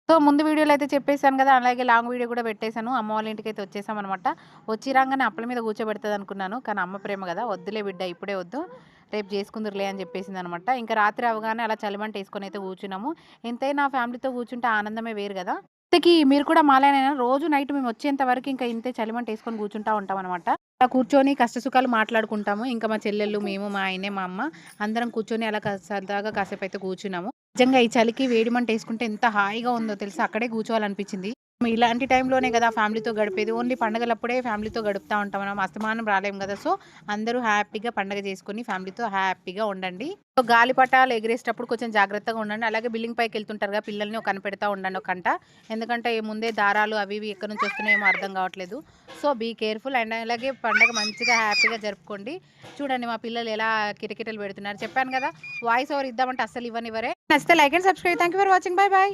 So, ముందు వీడియోలో అయితే చెప్పేసాను గదా! అలాగే లాంగ్ వీడియో గూడా పెట్టేసాను. అమ్మ వాళ్ళ ఇంటికైతే వచ్చేసామనమాట. వచ్చి రాంగానే అప్పల మీద కూర్చోబెడతదనుకున్నాను. కానీ అమ్మ ప్రేమ గదా! "వద్దులే బిడ్డ ఇప్పుడే వద్దు. రేపు జేసుకుందురులే" అని జెప్పేసిందనమాట. ఇంక రాత్రి అవ్వగానే అలా చలిమంటేసుకొనైతే కూర్చున్నాము. ఎంతైనా ఫ్యామిలీతో కూర్చుంటే ఆనందమే వేరు గదా! ఇంతకీ మీరు కూడా మాలానేనా? రోజు నైట్ మేమొచ్చేంత వరకు ఇంక ఇంతే చలిమంటేసుకొని కూర్చుంటా ఉంటామనమాట. అలా కూర్చొని కష్టసుఖాలు మాట్లాడుకుంటాము. ఇంకా మా చెల్లెళ్ళు, మేము, మా ఆయనే, మా అమ్మ అందరం కూర్చొని అలా సరదాగా కాసేపయితే కూర్చున్నాము. నిజంగా ఈ చలికి వేడి మంటేసుకుంటే ఎంత హాయిగా ఉందో తెలుసా! అక్కడే కూర్చోవాలనిపించింది. ఇలాంటి టైంలోనే గదా ఫ్యామిలీతో గడిపేది. ఓన్లీ పండగలప్పుడే ఫ్యామిలీతో గడుపుతా ఉంటాం. మనం అస్తమానం రాలేం గదా! సో, అందరూ హ్యాపీగా పండగ చేసుకొని ఫ్యామిలీతో హ్యాపీగా ఉండండి. సో, గాలిపటాలు ఎగిరేసేటప్పుడు కొంచెం జాగ్రత్తగా ఉండండి. అలాగే బిల్డింగ్ పైకెళ్తుంటారుగా పిల్లల్ని కనిపెడతా ఉండండి ఒక కంట. ఎందుకంటే ముందే దారాలు అవి ఇవి ఎక్కడి నుంచి వస్తున్నాయేమో అర్థం కావట్లేదు. సో, బీ కేర్‌ఫుల్ అండ్ అలాగే పండగ మంచిగా హ్యాపీగా జరుపుకోండి. చూడండి మా పిల్లలు ఎలా కిటకిటలు పెడుతున్నారు. చెప్పాను గదా! వాయిస్ ఓవర్ ఇద్దామంటే అస్సలు ఇవ్వనివ్వరే. నచ్చితే like and subscribe. Thank you for watching. By by.